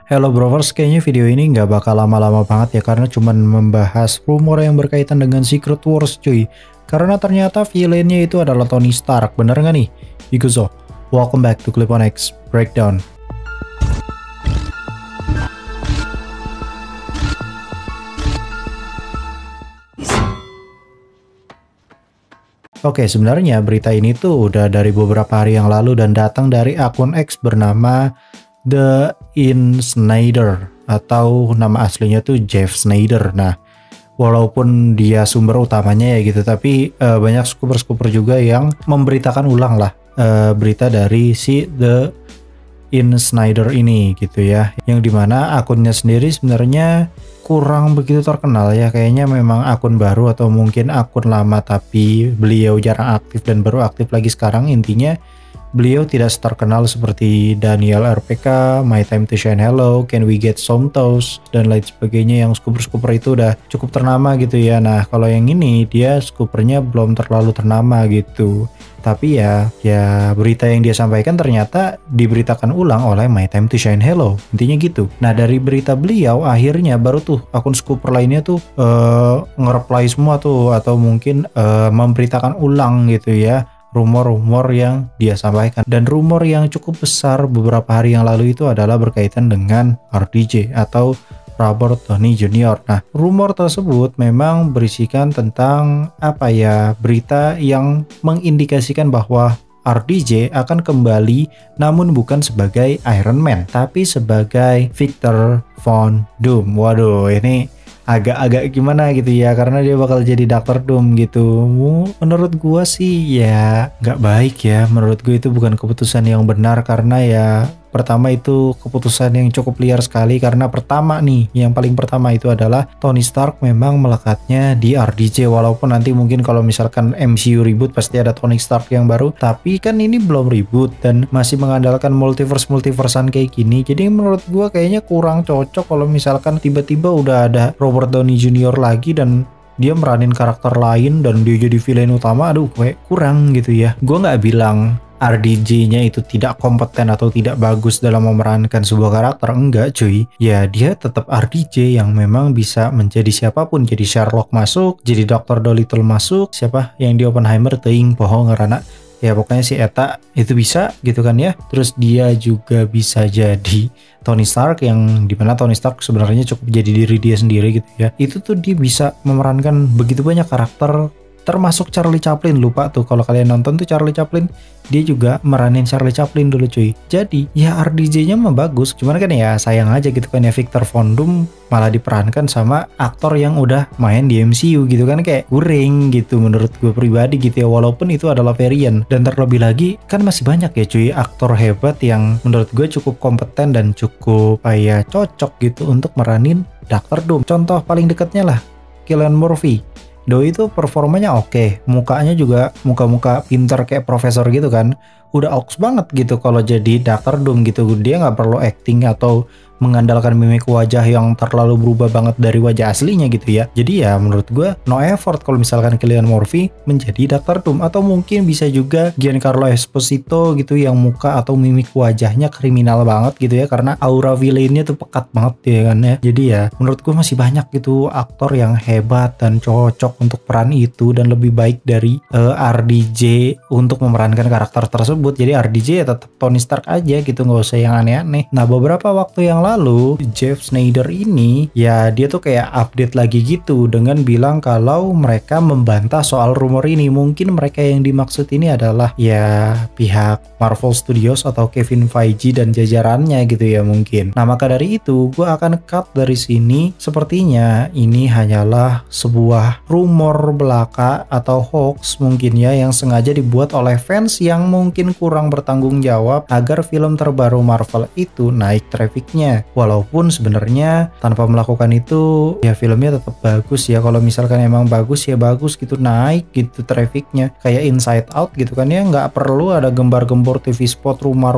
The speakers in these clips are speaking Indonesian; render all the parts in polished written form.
Hello Brovers, kayaknya video ini nggak bakal lama-lama banget ya karena cuman membahas rumor yang berkaitan dengan Secret Wars cuy. Karena ternyata villainnya itu adalah Tony Stark, bener nggak nih? Ikuzo, welcome back to Clip on X Breakdown. Oke, sebenarnya berita ini tuh udah dari beberapa hari yang lalu dan datang dari akun X bernama The Insnider atau nama aslinya tuh Jeff Snyder. Nah, walaupun dia sumber utamanya ya gitu, tapi banyak skuper-skuper juga yang memberitakan ulang lah berita dari si The Insnider ini gitu ya. Yang dimana akunnya sendiri sebenarnya kurang begitu terkenal ya, kayaknya memang akun baru atau mungkin akun lama tapi beliau jarang aktif dan baru aktif lagi sekarang. Intinya beliau tidak terkenal seperti Daniel RPK, My Time to Shine Hello, Can We Get Some Toast, dan lain sebagainya yang skuper-skuper itu udah cukup ternama gitu ya. Nah, kalau yang ini dia skupernya belum terlalu ternama gitu. Tapi ya berita yang dia sampaikan ternyata diberitakan ulang oleh My Time to Shine Hello. Intinya gitu. Nah, dari berita beliau akhirnya baru tuh akun skuper lainnya tuh nge-reply semua tuh atau mungkin memberitakan ulang gitu ya rumor-rumor yang dia sampaikan. Dan rumor yang cukup besar beberapa hari yang lalu itu adalah berkaitan dengan RDJ atau Robert Downey Jr. Nah, rumor tersebut memang berisikan tentang berita yang mengindikasikan bahwa RDJ akan kembali namun bukan sebagai Iron Man tapi sebagai Victor Von Doom. Waduh, ini agak-agak gimana gitu ya, karena dia bakal jadi Dr. Doom gitu. Menurut gua sih ya nggak baik ya. Menurut gue itu bukan keputusan yang benar karena ya pertama itu keputusan yang cukup liar sekali. Karena pertama nih, yang paling pertama itu adalah Tony Stark memang melekatnya di RDJ. Walaupun nanti mungkin kalau misalkan MCU ribut pasti ada Tony Stark yang baru, tapi kan ini belum ribut dan masih mengandalkan multiverse-multiversean kayak gini. Jadi menurut gua kayaknya kurang cocok kalau misalkan tiba-tiba udah ada Robert Downey Jr. lagi dan dia meranin karakter lain dan dia jadi villain utama. Aduh, kayak kurang gitu ya. Gua nggak bilang RDJ-nya itu tidak kompeten atau tidak bagus dalam memerankan sebuah karakter, enggak cuy. Ya dia tetap RDJ yang memang bisa menjadi siapapun. Jadi Sherlock masuk, jadi Dr. Dolittle masuk, siapa yang di Oppenheimer teing poho ngerana. Ya pokoknya si Eta itu bisa gitu kan ya. Terus dia juga bisa jadi Tony Stark yang dimana Tony Stark sebenarnya cukup jadi diri dia sendiri gitu ya. Itu tuh dia bisa memerankan begitu banyak karakter, termasuk Charlie Chaplin. Lupa tuh kalau kalian nonton tuh Charlie Chaplin, dia juga meranin Charlie Chaplin dulu cuy. Jadi ya RDJ-nya mah bagus, cuman kan ya sayang aja gitu kan ya Victor Von Doom malah diperankan sama aktor yang udah main di MCU gitu kan, kayak kurang gitu menurut gue pribadi gitu ya. Walaupun itu adalah varian, dan terlebih lagi kan masih banyak ya cuy aktor hebat yang menurut gue cukup kompeten dan cukup cocok gitu untuk meranin Dr. Doom. Contoh paling dekatnya lah Cillian Murphy. Doi itu performanya oke, mukanya juga muka-muka pinter kayak profesor gitu kan. Udah oks banget gitu kalau jadi Dr. Doom gitu. Dia nggak perlu acting atau mengandalkan mimik wajah yang terlalu berubah banget dari wajah aslinya gitu ya. Jadi ya menurut gue no effort kalau misalkan Cillian Murphy menjadi Dr. Doom. Atau mungkin bisa juga Giancarlo Esposito gitu yang muka atau mimik wajahnya kriminal banget gitu ya, karena aura villainnya tuh pekat banget ya kan ya. Jadi ya menurut gue masih banyak gitu aktor yang hebat dan cocok untuk peran itu dan lebih baik dari RDJ untuk memerankan karakter tersebut. Jadi RDJ ya tetap Tony Stark aja gitu, nggak usah yang aneh-aneh. Nah, beberapa waktu yang lalu Jeff Snyder ini ya dia tuh kayak update lagi gitu dengan bilang kalau mereka membantah soal rumor ini. Mungkin mereka yang dimaksud ini adalah ya pihak Marvel Studios atau Kevin Feige dan jajarannya gitu ya mungkin. Nah, maka dari itu gue akan cut dari sini. Sepertinya ini hanyalah sebuah rumor belaka atau hoax mungkin ya, yang sengaja dibuat oleh fans yang mungkin kurang bertanggung jawab agar film terbaru Marvel itu naik trafficnya. Walaupun sebenarnya tanpa melakukan itu ya filmnya tetap bagus ya. Kalau misalkan emang bagus ya bagus gitu, naik gitu trafficnya kayak Inside Out gitu kan ya. Nggak perlu ada gembar-gembor TV spot rumor,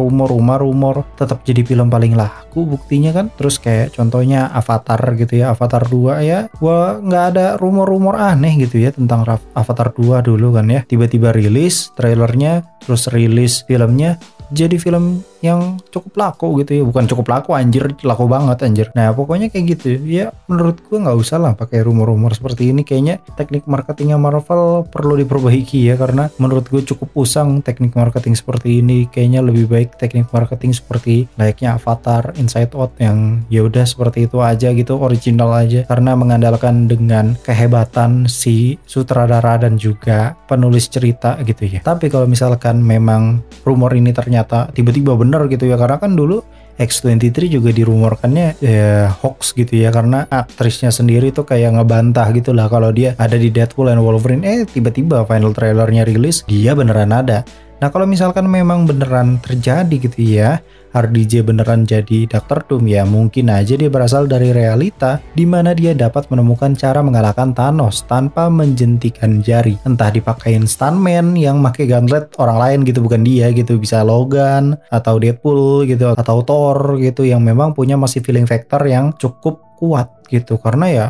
tetap jadi film paling laku buktinya kan. Terus kayak contohnya Avatar gitu ya, Avatar 2 ya, gua nggak ada rumor-rumor aneh gitu ya tentang Avatar 2 dulu kan ya. Tiba-tiba rilis trailernya, terus rilis filmnya, jadi film yang cukup laku gitu ya. Bukan cukup laku anjir, laku banget anjir. Nah pokoknya kayak gitu ya, menurut gue nggak usah lah pakai rumor-rumor seperti ini. Kayaknya teknik marketingnya Marvel perlu diperbaiki ya, karena menurut gue cukup usang teknik marketing seperti ini. Kayaknya lebih baik teknik marketing seperti layaknya Avatar, Inside Out yang ya udah seperti itu aja gitu, original aja, karena mengandalkan dengan kehebatan si sutradara dan juga penulis cerita gitu ya. Tapi kalau misalkan memang rumor ini ternyata tiba-tiba bener gitu ya, karena kan dulu X-23 juga dirumorkannya ya hoax gitu ya, karena aktrisnya sendiri tuh kayak ngebantah gitu lah kalau dia ada di Deadpool and Wolverine. Tiba-tiba final trailernya rilis, dia beneran ada. Nah kalau misalkan memang beneran terjadi gitu ya, RDJ beneran jadi Dr. Doom, ya mungkin aja dia berasal dari realita di mana dia dapat menemukan cara mengalahkan Thanos tanpa menjentikan jari. Entah dipakein stuntman yang pakai gauntlet orang lain gitu, bukan dia gitu, bisa Logan atau Deadpool gitu atau Thor gitu yang memang punya masih feeling factor yang cukup kuat gitu. Karena ya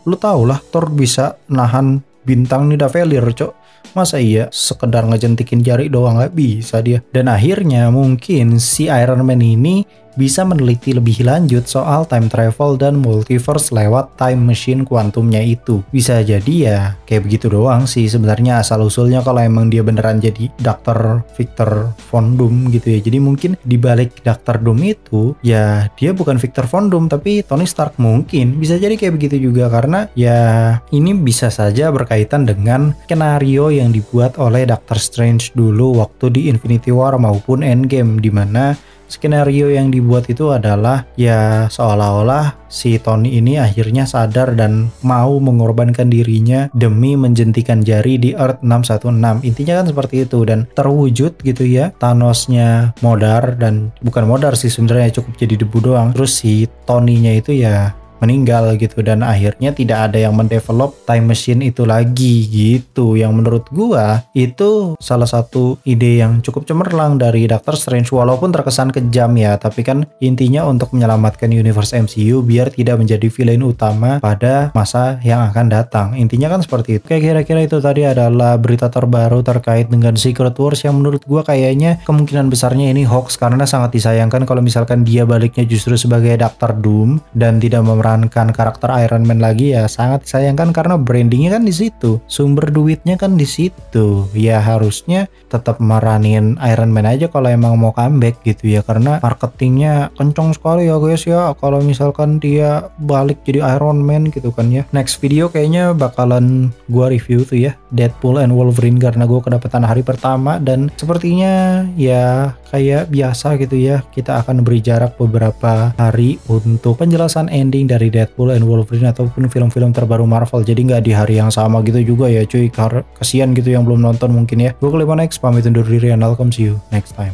lu tau lah, Thor bisa nahan bintang Nidavellir, cok. Masa iya sekedar ngejentikin jari doang, nggak bisa dia. Dan akhirnya mungkin si Iron Man ini bisa meneliti lebih lanjut soal time travel dan multiverse lewat time machine kuantumnya itu. Bisa jadi ya kayak begitu doang sih sebenarnya asal usulnya, kalau emang dia beneran jadi Dr. Victor Von Doom gitu ya. Jadi mungkin dibalik Dr. Doom itu ya dia bukan Victor Von Doom tapi Tony Stark, mungkin bisa jadi kayak begitu juga, karena ya ini bisa saja berkaitan dengan skenario yang dibuat oleh Doctor Strange dulu waktu di Infinity War maupun Endgame, dimana skenario yang dibuat itu adalah ya seolah-olah si Tony ini akhirnya sadar dan mau mengorbankan dirinya demi menjentikan jari di Earth 616. Intinya kan seperti itu, dan terwujud gitu ya. Thanosnya modar, dan bukan modar sih sebenarnya, cukup jadi debu doang. Terus si Tony-nya itu ya meninggal gitu, dan akhirnya tidak ada yang mendevelop time machine itu lagi gitu. Yang menurut gua itu salah satu ide yang cukup cemerlang dari Doctor Strange, walaupun terkesan kejam ya, tapi kan intinya untuk menyelamatkan universe MCU biar tidak menjadi villain utama pada masa yang akan datang. Intinya kan seperti itu. Kayak kira-kira itu tadi adalah berita terbaru terkait dengan Secret Wars, yang menurut gua kayaknya kemungkinan besarnya ini hoax, karena sangat disayangkan kalau misalkan dia baliknya justru sebagai Dr. Doom dan tidak memerankan karakter Iron Man lagi. Ya sangat disayangkan karena brandingnya kan di situ, sumber duitnya kan di situ. Ya harusnya tetap meranin Iron Man aja kalau emang mau comeback gitu ya, karena marketingnya kenceng sekali ya guys ya kalau misalkan dia balik jadi Iron Man gitu kan ya. Next video kayaknya bakalan gua review tuh ya Deadpool and Wolverine, karena gua kedapatan hari pertama dan sepertinya ya kayak biasa gitu ya, kita akan beri jarak beberapa hari untuk penjelasan ending dari Deadpool and Wolverine ataupun film-film terbaru Marvel. Jadi nggak di hari yang sama gitu juga ya cuy, kasian gitu yang belum nonton mungkin ya. Gue Klimanex pamit undur diri and I'll come see you next time.